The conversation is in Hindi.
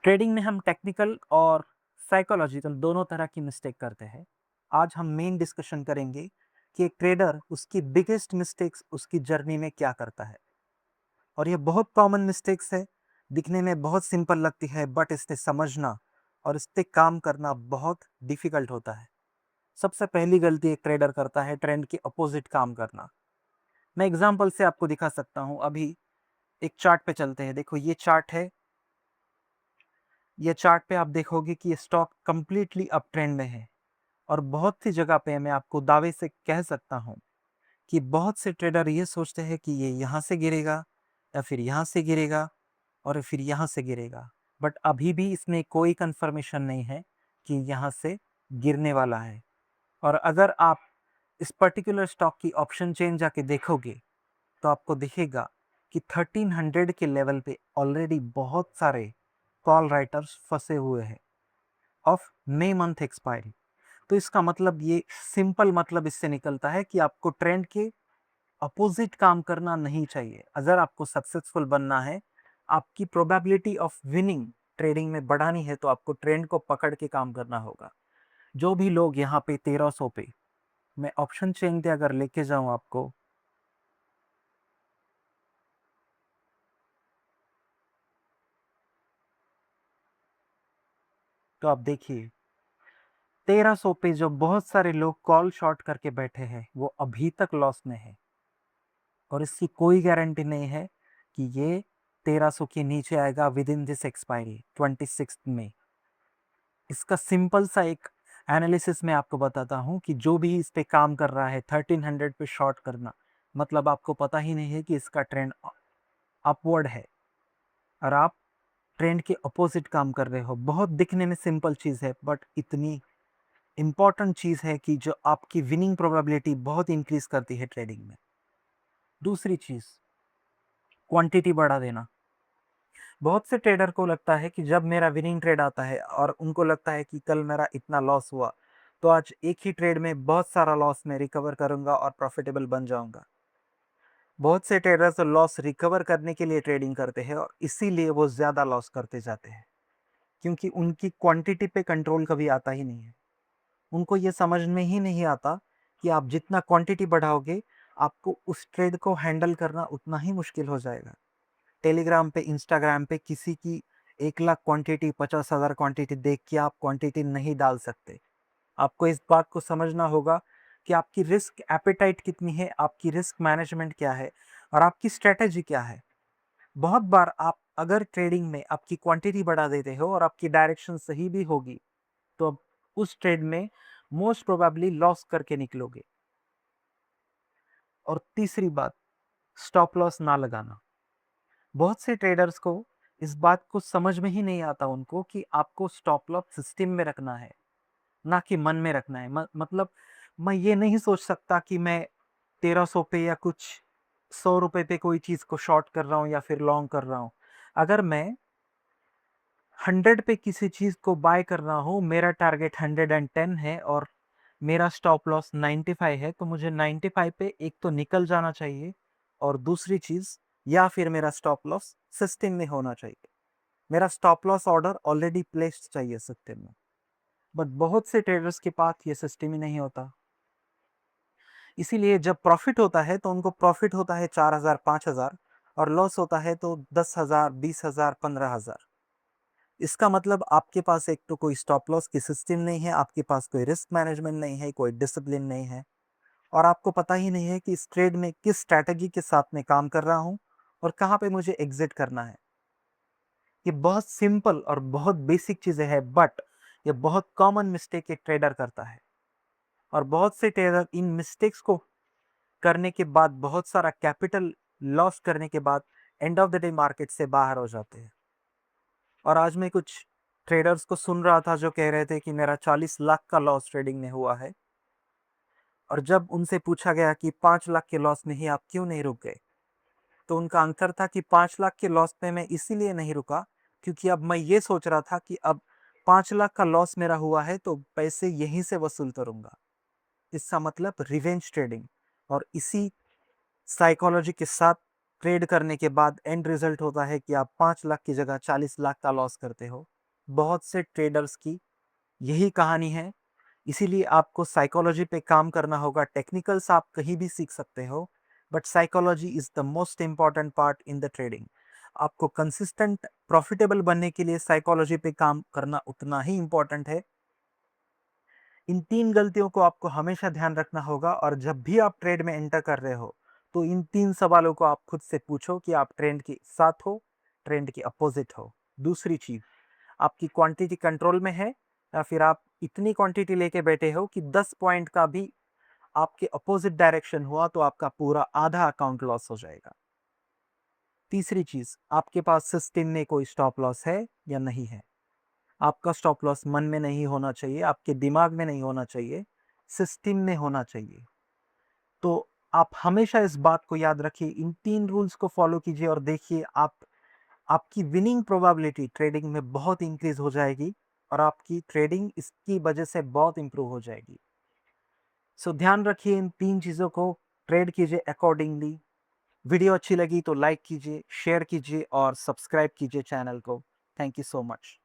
ट्रेडिंग में हम टेक्निकल और साइकोलॉजिकल दोनों तरह की मिस्टेक करते हैं। आज हम मेन डिस्कशन करेंगे कि एक ट्रेडर उसकी बिगेस्ट मिस्टेक्स उसकी जर्नी में क्या करता है। और ये बहुत कॉमन मिस्टेक्स है, दिखने में बहुत सिंपल लगती है, बट इसे समझना और इस पे काम करना बहुत डिफिकल्ट होता है। सबसे पहली गलती एक ट्रेडर करता है ट्रेंड के अपोजिट काम करना। मैं एग्जांपल से आपको दिखा सकता हूँ। अभी एक चार्ट पे चलते हैं। देखो, ये चार्ट है। ये चार्ट पे आप देखोगे कि ये स्टॉक कंप्लीटली अप ट्रेंड में है और बहुत सी जगह पे मैं आपको दावे से कह सकता हूँ कि बहुत से ट्रेडर ये सोचते हैं कि ये यहाँ से गिरेगा या फिर यहाँ से गिरेगा और फिर यहाँ से गिरेगा, बट अभी भी इसमें कोई कंफर्मेशन नहीं है कि यहाँ से गिरने वाला है। और अगर आप इस पर्टिकुलर स्टॉक की ऑप्शन चेन जाके देखोगे तो आपको दिखेगा कि 1300 के लेवल पे ऑलरेडी बहुत सारे कॉल राइटर्स फंसे हुए हैं ऑफ मई मंथ एक्सपायरी। तो इसका मतलब ये सिंपल मतलब इससे निकलता है कि आपको ट्रेंड के अपोजिट काम करना नहीं चाहिए। अगर आपको सक्सेसफुल बनना है, आपकी प्रोबेबिलिटी ऑफ विनिंग ट्रेडिंग में बढ़ानी है, तो आपको ट्रेंड को पकड़ के काम करना होगा। जो भी लोग यहाँ पे 1300 पे, मैं ऑप्शन चेन पे अगर लेके जाऊं आपको, तो आप देखिए 1300 पे जो बहुत सारे लोग कॉल शॉर्ट करके बैठे हैं वो अभी तक लॉस में है और इसकी कोई गारंटी नहीं है कि ये 1300 के नीचे आएगा विद इन दिस एक्सपायरी 26 में। इसका सिंपल सा एक एनालिसिस मैं आपको बताता हूँ कि जो भी इस पे काम कर रहा है 1300 पे शॉर्ट करना, मतलब आपको पता ही नहीं है कि इसका ट्रेंड अपवर्ड है और आप ट्रेंड के अपोजिट काम कर रहे हो। बहुत दिखने में सिंपल चीज़ है, बट इतनी इंपॉर्टेंट चीज़ है कि जो आपकी विनिंग प्रोबेबिलिटी बहुत इंक्रीज करती है ट्रेडिंग में। दूसरी चीज़, क्वांटिटी बढ़ा देना। बहुत से ट्रेडर को लगता है कि जब मेरा विनिंग ट्रेड आता है और उनको लगता है कि कल मेरा इतना लॉस हुआ, तो आज एक ही ट्रेड में बहुत सारा लॉस मैं रिकवर करूंगा और प्रॉफिटेबल बन जाऊंगा। बहुत से ट्रेडर्स लॉस रिकवर करने के लिए ट्रेडिंग करते हैं और इसीलिए वो ज़्यादा लॉस करते जाते हैं, क्योंकि उनकी क्वांटिटी पे कंट्रोल कभी आता ही नहीं है। उनको ये समझ में ही नहीं आता कि आप जितना क्वांटिटी बढ़ाओगे, आपको उस ट्रेड को हैंडल करना उतना ही मुश्किल हो जाएगा। टेलीग्राम पे, इंस्टाग्राम पे किसी की 1 लाख क्वांटिटी, 50,000 क्वांटिटी देख के आप क्वांटिटी नहीं डाल सकते। आपको इस बात को समझना होगा कि आपकी रिस्क एपेटाइट कितनी है, आपकी रिस्क मैनेजमेंट क्या है और आपकी स्ट्रेटेजी क्या है। बहुत बार आप अगर ट्रेडिंग में आपकी क्वांटिटी बढ़ा देते हो और आपकी डायरेक्शन सही भी होगी, तो अब उस ट्रेड में मोस्ट प्रोबेबली लॉस करके निकलोगे। और तीसरी बात, स्टॉप लॉस ना लगाना। बहुत से ट्रेडर्स को इस बात को समझ में ही नहीं आता उनको कि आपको स्टॉप लॉस सिस्टम में रखना है, ना कि मन में रखना है। मतलब मैं ये नहीं सोच सकता कि मैं 1300 पे या कुछ 100 रुपए पे कोई चीज़ को शॉर्ट कर रहा हूँ या फिर लॉन्ग कर रहा हूँ। अगर मैं 100 पे किसी चीज़ को बाय कर रहा हूँ, मेरा टारगेट 110 है और मेरा स्टॉप लॉस 95 है, तो मुझे 95 पे एक तो निकल जाना चाहिए और दूसरी चीज़, या फिर मेरा स्टॉप लॉस सिस्टम में होना चाहिए। मेरा stop loss order already placed चाहिए सिस्टम में, बट बहुत से ट्रेडर्स के पास ये सिस्टम ही नहीं होता। इसीलिए जब प्रॉफिट होता है तो उनको प्रॉफिट होता है 4,000 5,000 और लॉस होता है तो 10,000 20,000 15,000। इसका मतलब आपके पास एक तो कोई स्टॉप लॉस की सिस्टम नहीं है, आपके पास कोई रिस्क मैनेजमेंट नहीं है, कोई डिसिप्लिन नहीं है और आपको पता ही नहीं है कि इस ट्रेड में किस स्ट्रैटेजी के साथ में काम कर रहा हूं और कहां पे मुझे एग्जिट करना है। ये बहुत सिंपल और बहुत बेसिक चीजें हैं, बट ये बहुत कॉमन मिस्टेक एक ट्रेडर करता है और बहुत से ट्रेडर इन मिस्टेक्स को करने के बाद, बहुत सारा कैपिटल लॉस करने के बाद end of the day market से बाहर हो जाते हैं। और आज मैं कुछ ट्रेडर्स को सुन रहा था जो कह रहे थे कि मेरा 40 लाख का लॉस ट्रेडिंग में हुआ है, और जब उनसे पूछा गया कि 5 लाख के लॉस में ही आप क्यों नहीं रुक गए, तो उनका आंसर था कि 5 लाख के लॉस में मैं इसीलिए नहीं रुका क्योंकि अब मैं ये सोच रहा था कि अब 5 लाख का लॉस मेरा हुआ है तो पैसे यहीं से वसूल करूंगा। इसका मतलब रिवेंज ट्रेडिंग। और इसी साइकोलॉजी के साथ ट्रेड करने के बाद एंड रिजल्ट होता है कि आप 5 लाख की जगह 40 लाख का लॉस करते हो। बहुत से ट्रेडर्स की यही कहानी है। इसीलिए आपको साइकोलॉजी पे काम करना होगा। टेक्निकल्स आप कहीं भी सीख सकते हो, but psychology is the most important part in the trading. आपको कंसिस्टेंट प्रॉफिटेबल बनने के लिए साइकोलॉजी पे काम करना उतना ही इंपॉर्टेंट है। इन 3 गलतियों को आपको हमेशा ध्यान रखना होगा, और जब भी आप ट्रेड में एंटर कर रहे हो, तो इन 3 सवालों को आप खुद से पूछो कि आप ट्रेंड के साथ हो, ट्रेंड के अपोजिट हो। दूसरी चीज़, आपकी क्वांटिटी कंट्रोल में है, या फिर आप इतनी क्वांटिटी लेके बैठे हो कि 10 पॉइंट का भी आपके अपोजिट डायरेक्शन हुआ तो आपका पूरा आधा अकाउंट लॉस हो जाएगा। तीसरी चीज़, आपके पास सिस्टम में कोई स्टॉप लॉस है या नहीं है। आपका स्टॉप लॉस मन में नहीं होना चाहिए, आपके दिमाग में नहीं होना चाहिए, सिस्टम में होना चाहिए। तो आप हमेशा इस बात को याद रखिए, इन 3 रूल्स को फॉलो कीजिए और देखिए आप आपकी विनिंग प्रोबेबिलिटी ट्रेडिंग में बहुत इंक्रीज हो जाएगी, और आपकी ट्रेडिंग इसकी वजह से बहुत इंप्रूव हो जाएगी। सो ध्यान रखिए इन 3 चीज़ों को, ट्रेड कीजिए अकॉर्डिंगली। वीडियो अच्छी लगी तो लाइक कीजिए, शेयर कीजिए और सब्सक्राइब कीजिए चैनल को। Thank you so much.